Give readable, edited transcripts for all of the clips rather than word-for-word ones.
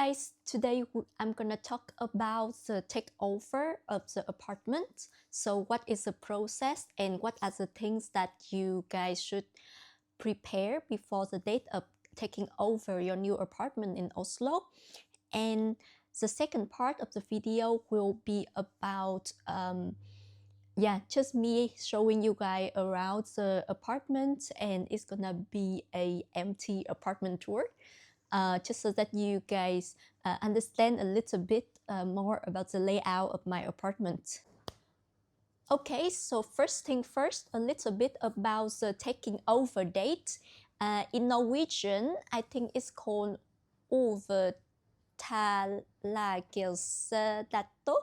guys, today I'm gonna talk about the takeover of the apartment. So what is the process and what are the things that you guys should prepare before the date of taking over your new apartment in Oslo. And the second part of the video will be about just me showing you guys around the apartment, and it's gonna be a empty apartment tour. Just so that you guys understand a little bit more about the layout of my apartment. Okay, so first thing first, a little bit about the taking over date. In Norwegian, I think it's called overtagelsesdato,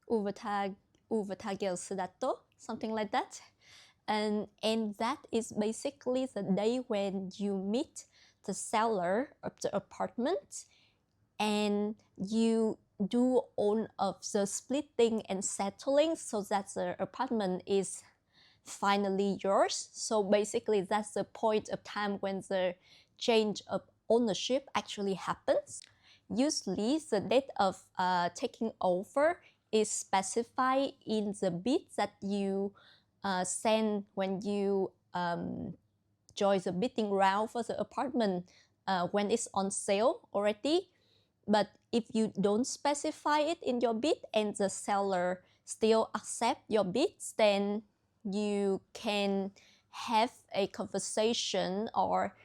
overtagelsesdato, something like that. And that is basically the day when you meet the seller of the apartment and you do all of the splitting and settling so that the apartment is finally yours. So basically that's the point of time when the change of ownership actually happens. Usually the date of taking over is specified in the bid that you send when you join the bidding round for the apartment when it's on sale already. But if you don't specify it in your bid and the seller still accept your bids, then you can have a conversation or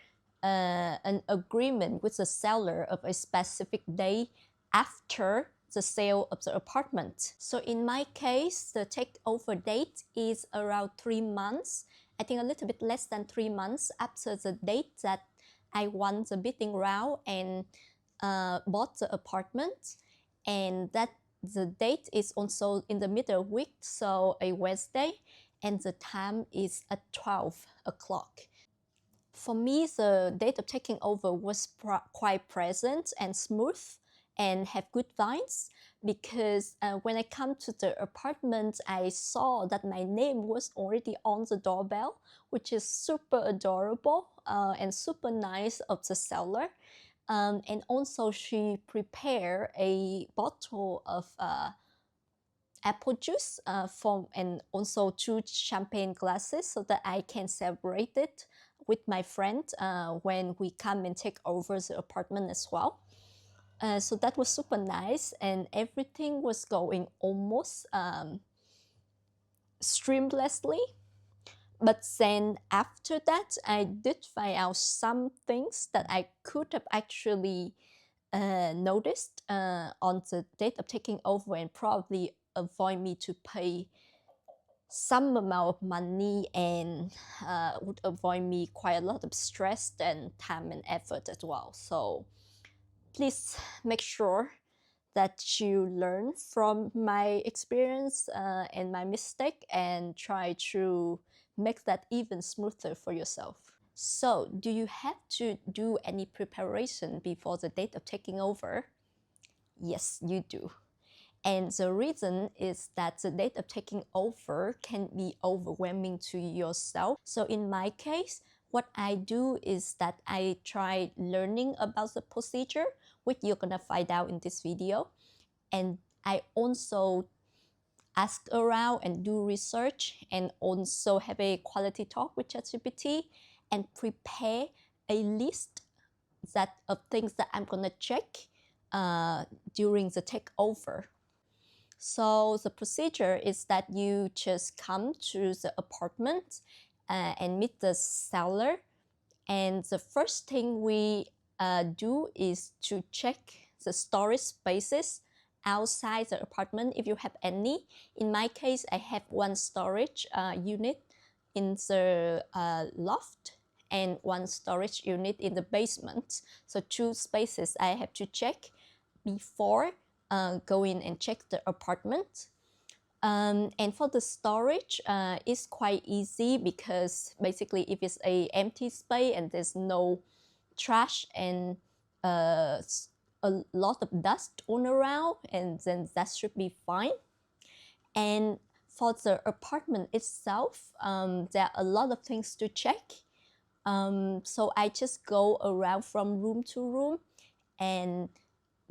an agreement with the seller of a specific day after the sale of the apartment. So in my case, the takeover date is around 3 months. I think a little bit less than 3 months after the date that I won the bidding round and bought the apartment. And that the date is also in the middle week, so a Wednesday, and the time is at 12 o'clock. For me, the date of taking over was quite pleasant and smooth and have good vibes because when I come to the apartment, I saw that my name was already on the doorbell, which is super adorable and super nice of the seller. And also she prepared a bottle of apple juice and also 2 champagne glasses so that I can celebrate it with my friend when we come and take over the apartment as well. So that was super nice, and everything was going almost seamlessly. But then after that, I did find out some things that I could have actually noticed on the date of taking over and probably avoid me to pay some amount of money and would avoid me quite a lot of stress and time and effort as well. So please make sure that you learn from my experience and my mistake and try to make that even smoother for yourself. So, do you have to do any preparation before the date of taking over? Yes, you do. And the reason is that the date of taking over can be overwhelming to yourself. So in my case, what I do is that I try learning about the procedure, which you're gonna find out in this video. And I also ask around and do research and also have a quality talk with ChatGPT and prepare a list of things that I'm gonna check during the takeover. So the procedure is that you just come to the apartment and meet the seller. And the first thing we do is to check the storage spaces outside the apartment if you have any. In my case, I have one storage unit in the loft and one storage unit in the basement. So 2 spaces I have to check before going and check the apartment. And for the storage, it's quite easy because basically if it's a empty space and there's no trash and a lot of dust all around, and then that should be fine. And for the apartment itself, there are a lot of things to check. So I just go around from room to room and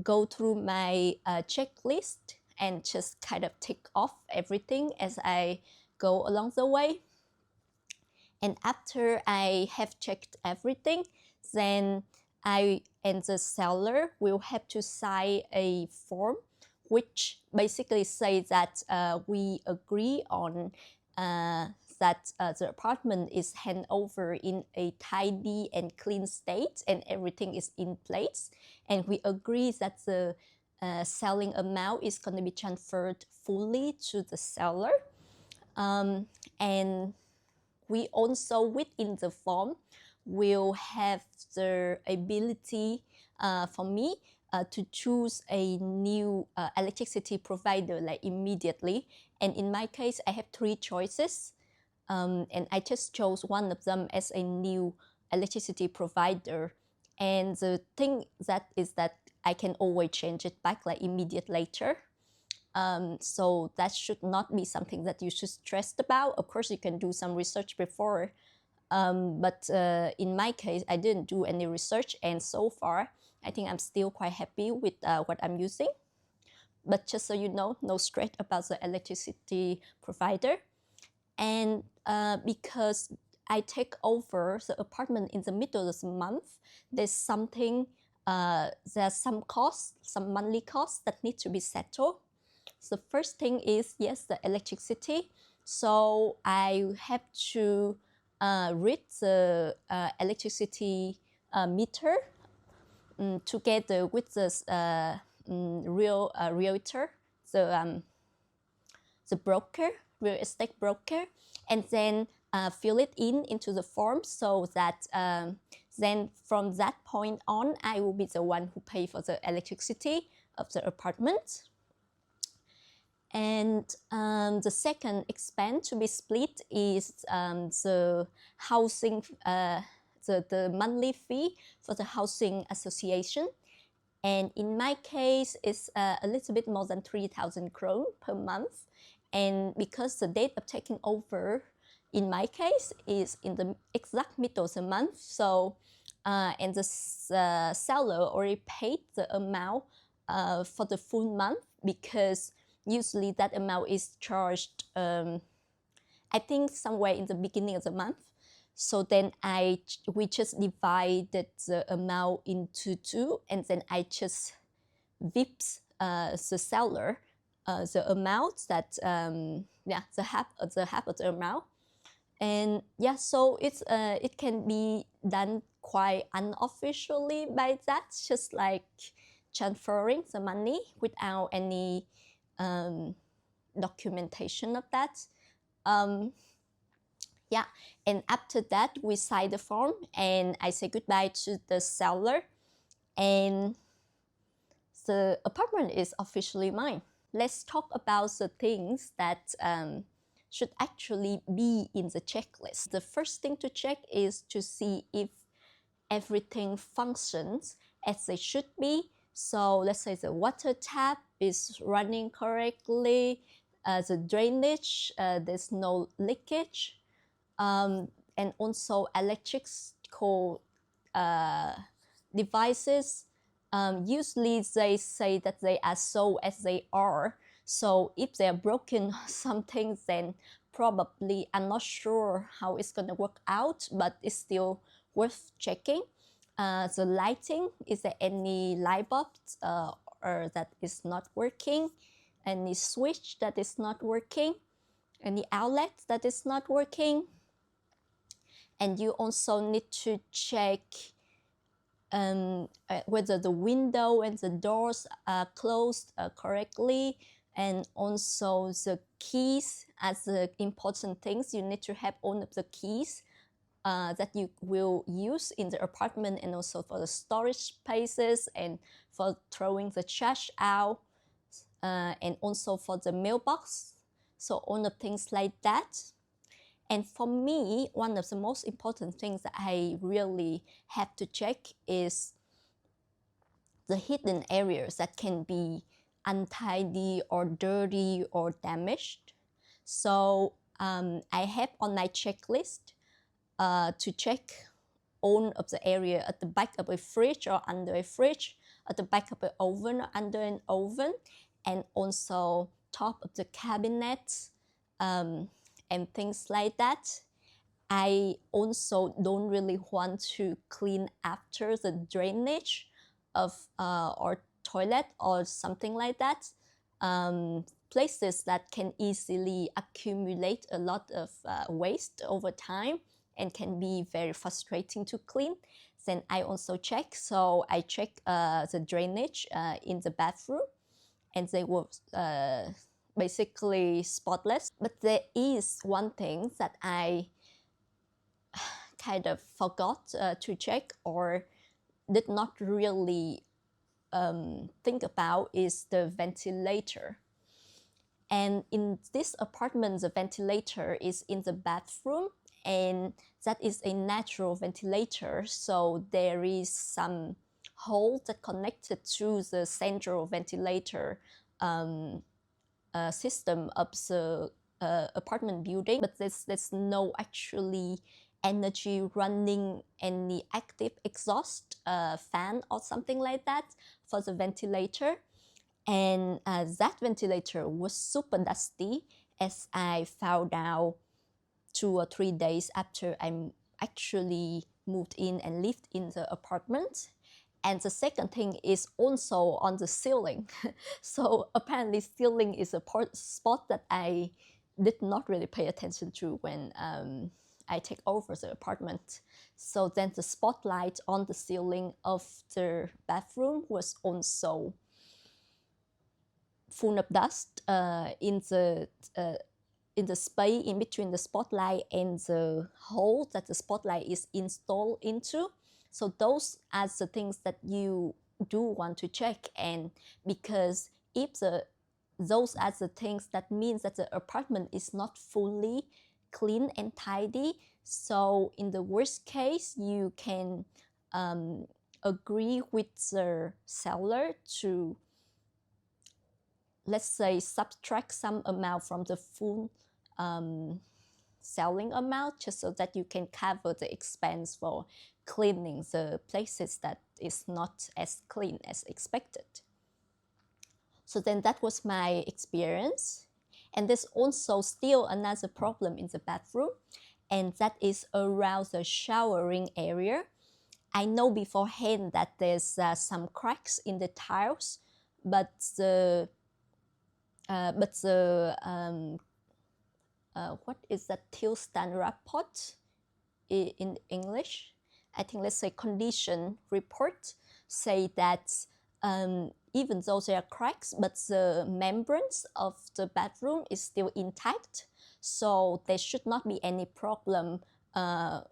go through my checklist and just kind of tick off everything as I go along the way. And after I have checked everything, then I and the seller will have to sign a form which basically says that we agree on that the apartment is handed over in a tidy and clean state and everything is in place. And we agree that the selling amount is going to be transferred fully to the seller. And we also, within the form, will have the ability for me to choose a new electricity provider like immediately. And in my case, I have 3 choices. And I just chose one of them as a new electricity provider. And the thing that is that I can always change it back like immediate later. So that should not be something that you should stress about. Of course, you can do some research before, but in my case, I didn't do any research, and so far, I think I'm still quite happy with what I'm using. But just so you know, no stress about the electricity provider. And because I take over the apartment in the middle of the month, there's some costs, some monthly costs that need to be settled. So the first thing is, yes, the electricity. So I have to read the electricity meter together with the realtor, the broker, real estate broker, and then fill it into the form so that then from that point on, I will be the one who pay for the electricity of the apartment. And the second expense to be split is the housing, the monthly fee for the housing association. And in my case, it's a little bit more than 3,000 krone per month. And because the date of taking over, in my case, is in the exact middle of the month, so and the seller already paid the amount for the full month, because usually that amount is charged, I think, somewhere in the beginning of the month. So then we just divided the amount into 2, and then I just VIPs the seller the amount that the half of the amount. And yeah, so it can be done quite unofficially by that, just like transferring the money without any documentation of that. Yeah, and after that, we sign the form and I say goodbye to the seller, and the apartment is officially mine. Let's talk about the things that should actually be in the checklist. The first thing to check is to see if everything functions as they should be. So let's say the water tap is running correctly, the drainage, there's no leakage, and also electrical devices. Usually they say that they are sold as they are. So if they're broken or something, then probably I'm not sure how it's going to work out, but it's still worth checking. The lighting, is there any light bulbs or that is not working? Any switch that is not working? Any outlet that is not working? And you also need to check whether the window and the doors are closed correctly, and also the keys as the important things. You need to have all of the keys that you will use in the apartment, and also for the storage spaces and for throwing the trash out, and also for the mailbox. So all the things like that. And for me, one of the most important things that I really have to check is the hidden areas that can be untidy or dirty or damaged. So I have on my checklist to check all of the area at the back of a fridge or under a fridge, at the back of the oven or under an oven, and also top of the cabinet, and things like that. I also don't really want to clean after the drainage of or toilet or something like that. Places that can easily accumulate a lot of waste over time and can be very frustrating to clean. Then I also check. So I check the drainage in the bathroom, and they were basically spotless. But there is one thing that I kind of forgot to check or did not really think about is the ventilator. And in this apartment, the ventilator is in the bathroom, and that is a natural ventilator. So there is some hole that connected to the central ventilator system of the apartment building, but there's no actually energy running any active exhaust fan or something like that for the ventilator. And that ventilator was super dusty, as I found out 2 or 3 days after I actually moved in and lived in the apartment. And the second thing is also on the ceiling. So apparently ceiling is a spot that I did not really pay attention to when I take over the apartment. So then the spotlight on the ceiling of the bathroom was also full of dust in the space in between the spotlight and the hole that the spotlight is installed into. So those are the things that you do want to check. And because if those are the things, that means that the apartment is not fully clean and tidy. So in the worst case, you can agree with the seller to, let's say, subtract some amount from the full selling amount, just so that you can cover the expense for cleaning the places that is not as clean as expected. So then that was my experience. And there's also still another problem in the bathroom, and that is around the showering area. I know beforehand that there's some cracks in the tiles, but the what is that tilstand report in English? I think, let's say, condition report say that even though there are cracks, but the membranes of the bathroom is still intact. So there should not be any problem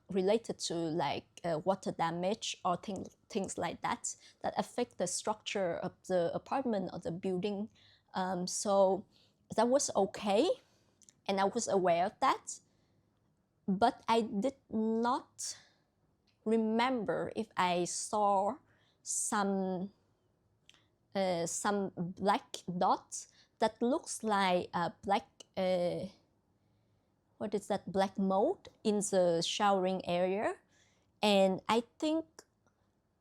related to like water damage or things like that affect the structure of the apartment or the building. So that was okay, and I was aware of that, but I did not remember if I saw some black dots that looks like black what is that, black mold in the showering area. And I think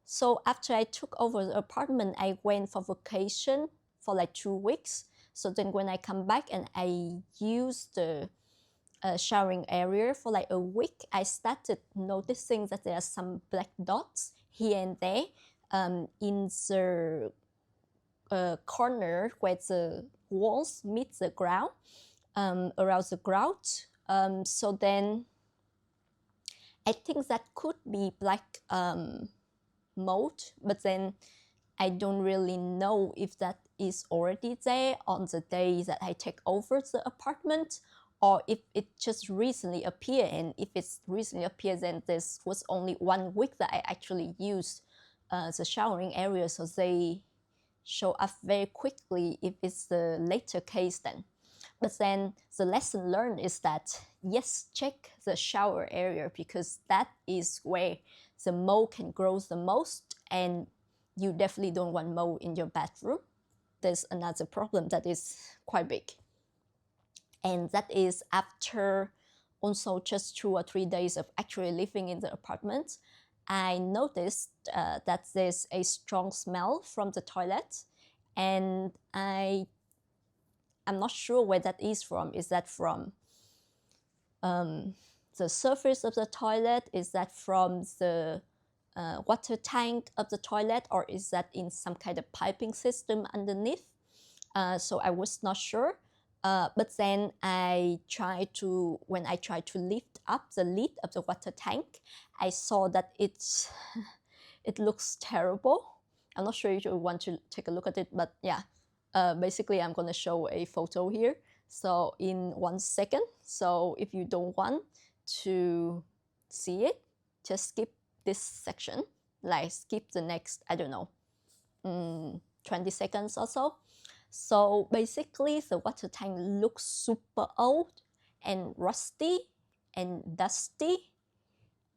so after I took over the apartment, I went for vacation for like 2 weeks. So then when I come back and I use the showering area for like a week, I started noticing that there are some black dots here and there in the corner where the walls meet the ground, around the grout. So then I think that could be black mold, but then I don't really know if that is already there on the day that I take over the apartment, or if it just recently appeared. And if it's recently appeared, then this was only 1 week that I actually used the showering area, so they show up very quickly if it's the later case then. But then the lesson learned is that, yes, check the shower area, because that is where the mold can grow the most, and you definitely don't want mold in your bathroom. There's another problem that is quite big, and that is after also just 2 or 3 days of actually living in the apartment, I noticed that there's a strong smell from the toilet, and I'm not sure where that is from. Is that from the surface of the toilet? Is that from the water tank of the toilet, or is that in some kind of piping system underneath? So I was not sure. But then when I tried to lift up the lid of the water tank, I saw that it looks terrible. I'm not sure if you want to take a look at it, but yeah, basically I'm gonna show a photo here. So in 1 second, so if you don't want to see it, just skip this section, like skip the next, I don't know, 20 seconds or so. So basically the water tank looks super old and rusty and dusty,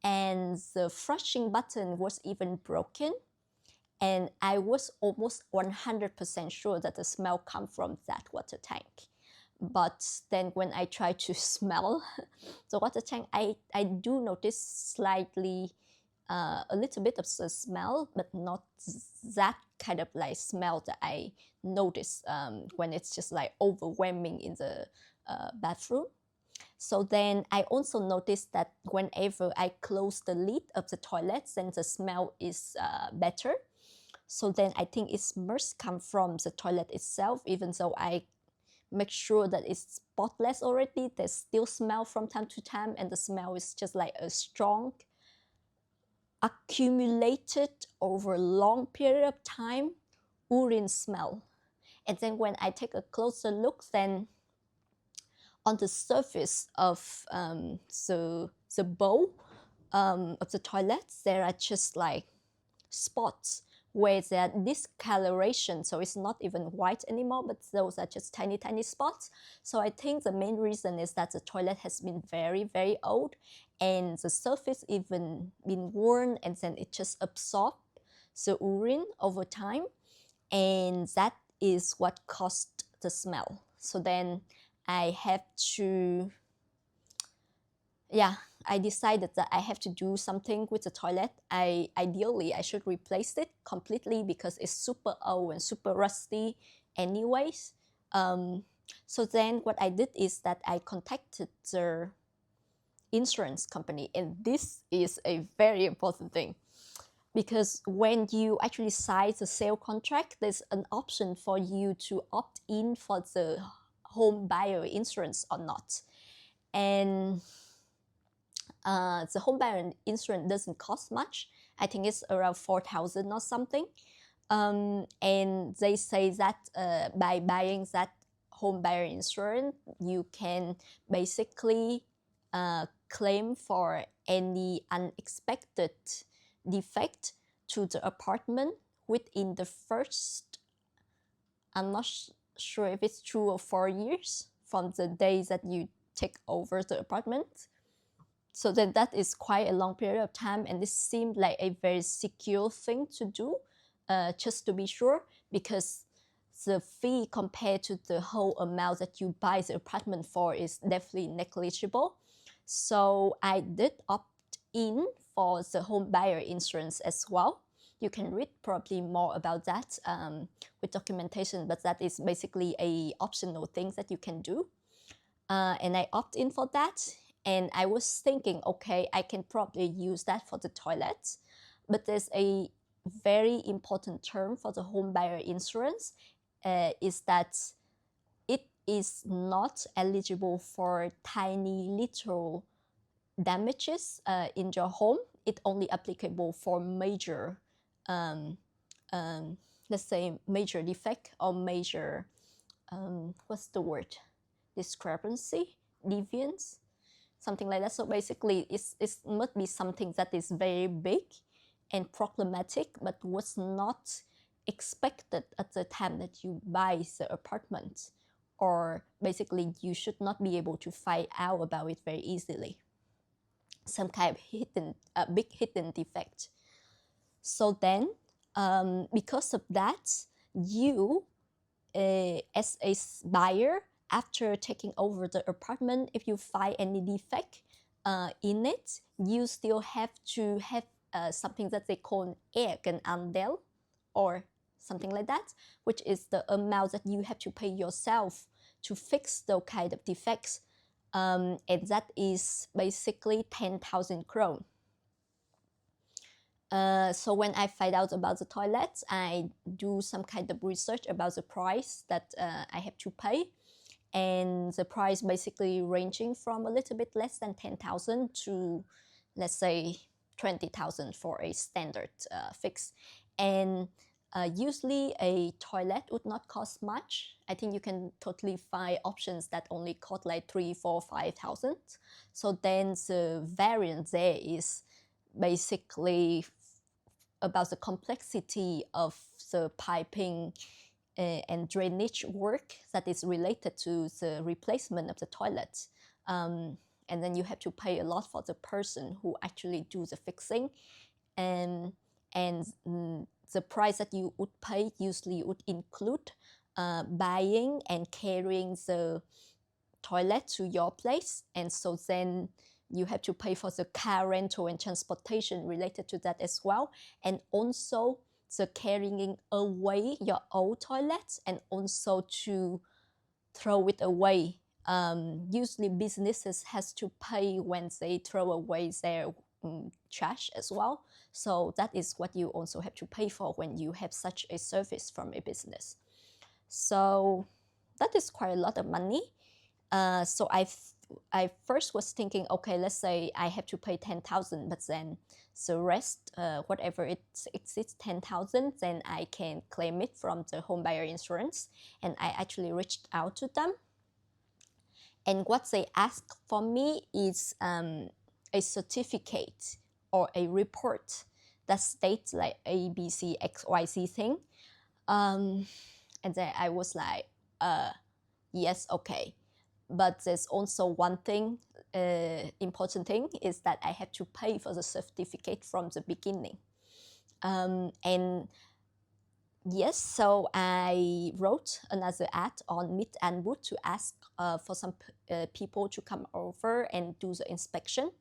and the flushing button was even broken, and I was almost 100% sure that the smell come from that water tank. But then when I try to smell the water tank, I do notice slightly a little bit of the smell, but not that kind of like smell that I notice when it's just like overwhelming in the bathroom. So then I also noticed that whenever I close the lid of the toilet, then the smell is better. So then I think it must come from the toilet itself, even though I make sure that it's spotless already, there's still smell from time to time, and the smell is just like a strong, accumulated over a long period of time urine smell. And then when I take a closer look, then on the surface of the bowl of the toilet, there are just like spots where there are discoloration, so it's not even white anymore, but those are just tiny spots. So I think the main reason is that the toilet has been very old, and the surface even been worn, and then it just absorbed the urine over time, and that is what caused the smell. So then I have to, I decided that I have to do something with the toilet. Ideally, I should replace it completely because it's super old and super rusty anyways. So then what I did is that I contacted the insurance company, and this is a very important thing, because when you actually sign the sale contract, there's an option for you to opt in for the home buyer insurance or not. And the home buyer insurance doesn't cost much. I think it's around 4,000 or something. And they say that by buying that home buyer insurance, you can basically claim for any unexpected defect to the apartment within the first, I'm not sure if it's 2 or 4 years from the day that you take over the apartment. So then that is quite a long period of time, and this seemed like a very secure thing to do, just to be sure, because the fee compared to the whole amount that you buy the apartment for is definitely negligible. So I did opt in for the home buyer insurance as well. You can read probably more about that with documentation, but that is basically a optional thing that you can do. And I opt in for that. And I was thinking, okay, I can probably use that for the toilet. But there's a very important term for the home buyer insurance, is that it is not eligible for tiny little damages in your home. It's only applicable for major, let's say, major defect or major, what's the word? Discrepancy, deviance, something like that. So basically, it must be something that is very big and problematic, but was not expected at the time that you buy the apartment, or basically you should not be able to find out about it very easily. Some kind of hidden, big hidden defect. So then, because of that, you, as a buyer, after taking over the apartment, if you find any defect in it, you still have to have something that they call egenandel or something like that, which is the amount that you have to pay yourself to fix those kind of defects. And that is basically 10,000 krone. So when I find out about the toilets, I do some kind of research about the price that I have to pay. And the price basically ranging from a little bit less than 10,000 to, let's say, 20,000 for a standard fix. And usually a toilet would not cost much. I think you can totally find options that only cost like 3, 4, 5,000. So then the variance there is basically about the complexity of the piping and drainage work that is related to the replacement of the toilet. And then you have to pay a lot for the person who actually do the fixing. And the price that you would pay usually would include buying and carrying the toilet to your place. And so then you have to pay for the car rental and transportation related to that as well. And also the carrying away your old toilet and also to throw it away. Usually businesses has to pay when they throw away their trash as well. So that is what you also have to pay for when you have such a service from a business. So that is quite a lot of money. So I first was thinking, okay, let's say I have to pay 10,000, but then the rest, whatever it exceeds 10,000, then I can claim it from the home buyer insurance. And I actually reached out to them. And what they asked for me is a certificate or a report that states like A, B, C, X, Y, Z thing. And then I was like, yes, okay. But there's also one thing, important thing, is that I have to pay for the certificate from the beginning. And yes, so I wrote another ad on Meet and Wood to ask for some people to come over and do the inspection.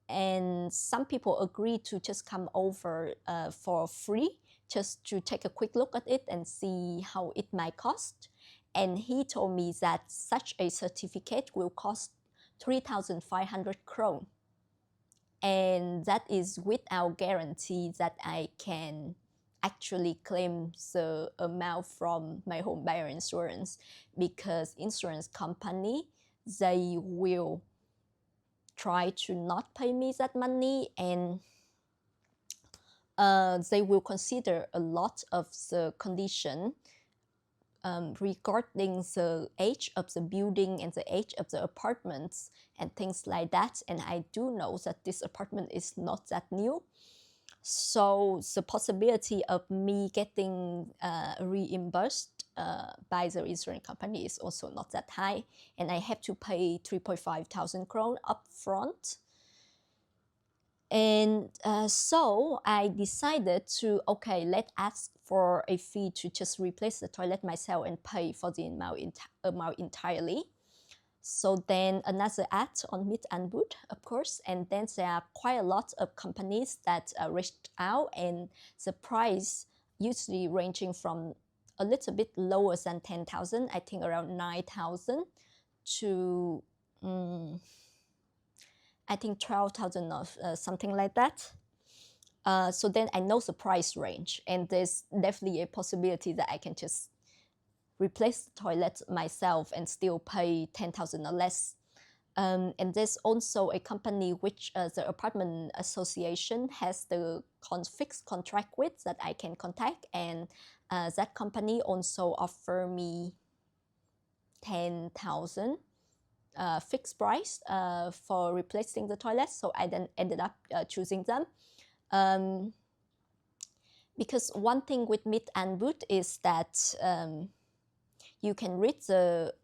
And some people agreed to just come over for free, just to take a quick look at it and see how it might cost. And he told me that such a certificate will cost 3,500 krone. And that is without guarantee that I can actually claim the amount from my home buyer insurance, because insurance company, they will try to not pay me that money, and they will consider a lot of the condition regarding the age of the building and the age of the apartments and things like that. And I do know that this apartment is not that new. So the possibility of me getting reimbursed by the insurance company is also not that high. And I have to pay 3,500 krone upfront. And so I decided to, okay, let's ask for a fee to just replace the toilet myself and pay for the amount entirely. So then another ad on Meet and Wood, of course, and then there are quite a lot of companies that reached out, and the price usually ranging from a little bit lower than 10,000, I think around 9,000 to I think 12,000 or something like that. So then I know the price range, and there's definitely a possibility that I can just replace the toilet myself and still pay 10,000 or less. And there's also a company which the apartment association has the fixed contract with that I can contact, and that company also offer me 10,000 fixed price for replacing the toilet. So I then ended up choosing them. Because one thing with Meet and Wood is that you can read the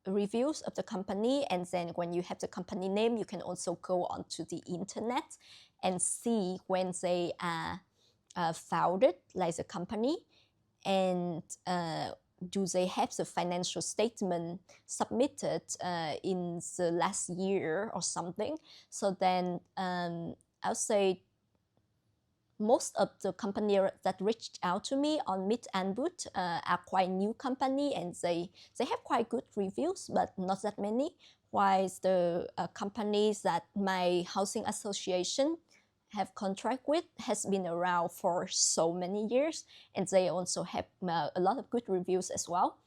reviews of the company, and then when you have the company name, you can also go onto the internet and see when they are founded, like the company, and do they have the financial statement submitted in the last year or something. So then I'll say most of the company that reached out to me on Meet and Boot are quite new company, and they have quite good reviews, but not that many. While the companies that my housing association have contract with has been around for so many years, and they also have a lot of good reviews as well,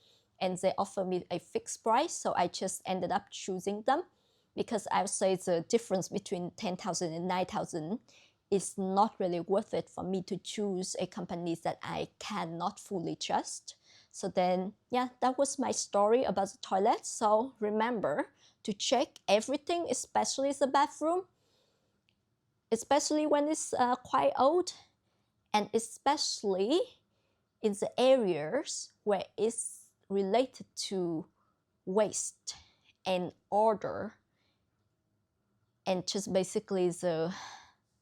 and they offer me a fixed price, so I just ended up choosing them because I would say the difference between 10,000 and 9,000 is not really worth it for me to choose a company that I cannot fully trust. So then, yeah, that was my story about the toilet. So remember to check everything, especially the bathroom, especially when it's quite old, and especially in the areas where it's related to waste and order, and just basically the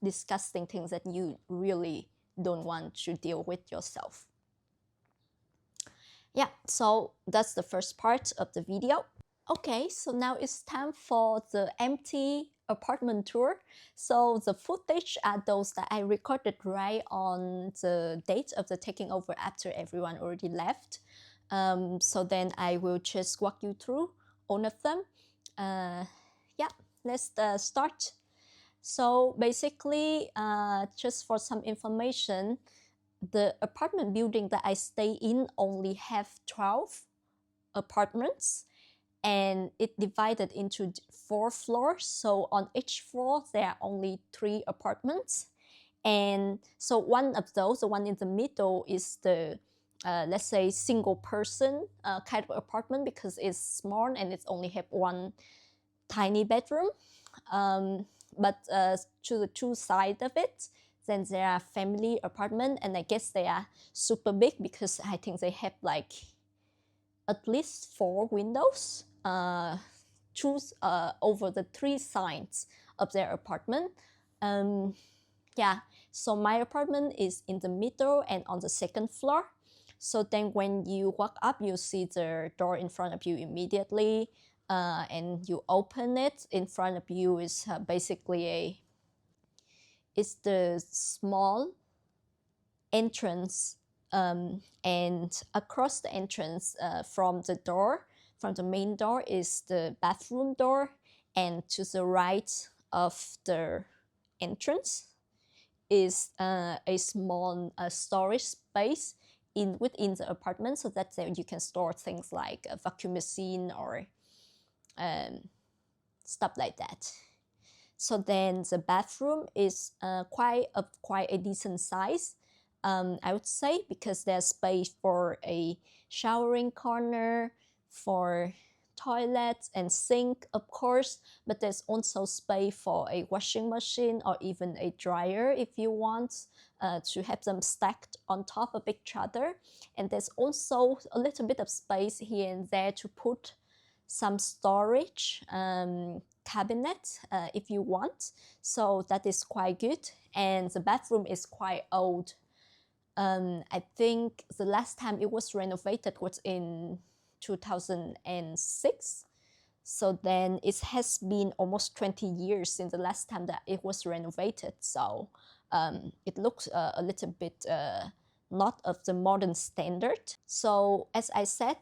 disgusting things that you really don't want to deal with yourself. Yeah, so that's the first part of the video. Okay, so now it's time for the empty apartment tour. So the footage are those that I recorded right on the date of the taking over after everyone already left. So then I will just walk you through all of them. Yeah, let's start. So basically, just for some information, the apartment building that I stay in only have 12 apartments, and it divided into 4 floors. So on each floor, there are only 3 apartments. And so one of those, the one in the middle, is the let's say single person kind of apartment because it's small and it's only have one tiny bedroom. But to the two sides of it, then there are family apartment, and I guess they are super big because I think they have like at least 4 windows choose over the 3 sides of their apartment. Yeah, so my apartment is in the middle and on the 2nd floor. So then when you walk up, you see the door in front of you immediately, and you open it. In front of you is basically it's the small entrance, and across the entrance from the main door is the bathroom door, and to the right of the entrance is a small storage space within the apartment, so that you can store things like a vacuum machine or stuff like that. So then the bathroom is quite a decent size, I would say, because there's space for a showering corner, for toilets and sink, of course, but there's also space for a washing machine or even a dryer if you want to have them stacked on top of each other. And there's also a little bit of space here and there to put some storage cabinet if you want. So that is quite good. And the bathroom is quite old. I think the last time it was renovated was in 2006. So then it has been almost 20 years since the last time that it was renovated. So it looks a little bit not of the modern standard. So as I said,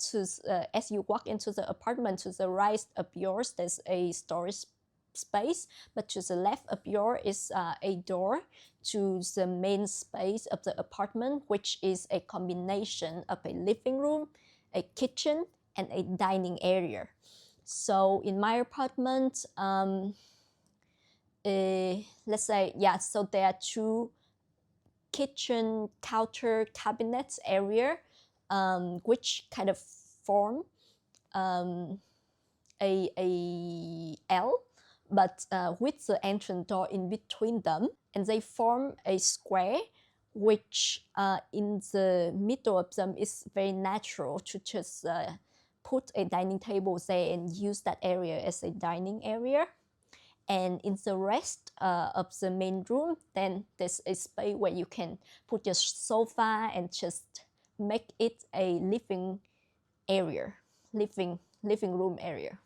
as you walk into the apartment, to the right of yours, there's a storage space, but to the left of yours is a door to the main space of the apartment, which is a combination of a living room, a kitchen, and a dining area. So in my apartment, let's say, yeah, so there are 2 kitchen counter cabinets area, which kind of form a L, but with the entrance door in between them, and they form a square, which in the middle of them is very natural to just put a dining table there and use that area as a dining area. And in the rest of the main room, then there's a space where you can put your sofa and just make it a living area, living room area.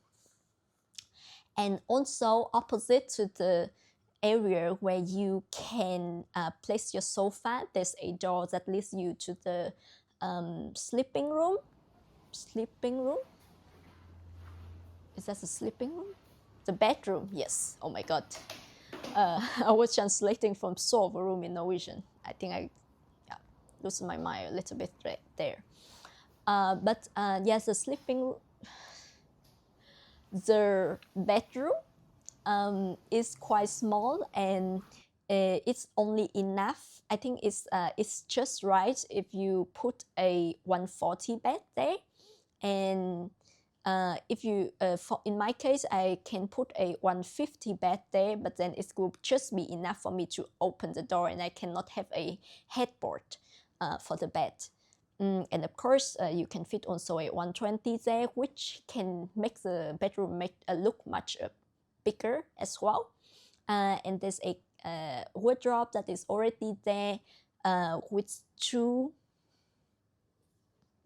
And also opposite to the area where you can place your sofa. There's a door that leads you to the sleeping room. Sleeping room? Is that a sleeping room? The bedroom, yes. Oh my god. I was translating from soveroom in Norwegian. I think I lose my mind a little bit right there. But yes, the bedroom is quite small, and it's only enough. I think it's just right if you put a 140 bed there, and if you in my case, I can put a 150 bed there, but then it will just be enough for me to open the door, and I cannot have a headboard for the bed. And of course, you can fit also a 120 there, which can make the bedroom look much bigger as well. And there's a wardrobe that is already there with two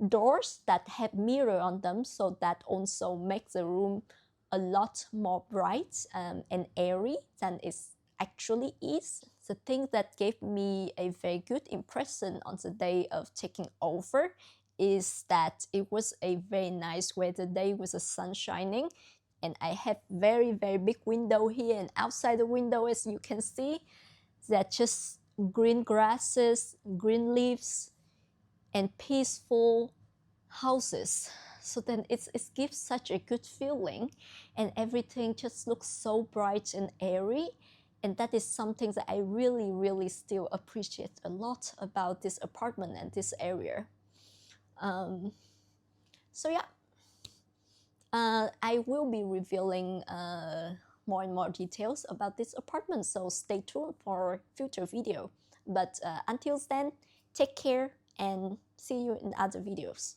doors that have mirror on them, so that also makes the room a lot more bright and airy than it actually is. The thing that gave me a very good impression on the day of taking over is that it was a very nice weather day with the sun shining, and I have very big window here, and outside the window, as you can see, that just green grasses, green leaves, and peaceful houses. So then it gives such a good feeling, and everything just looks so bright and airy. And that is something that I really still appreciate a lot about this apartment and this area. So yeah, I will be revealing more and more details about this apartment, so stay tuned for future video. But until then, take care and see you in other videos.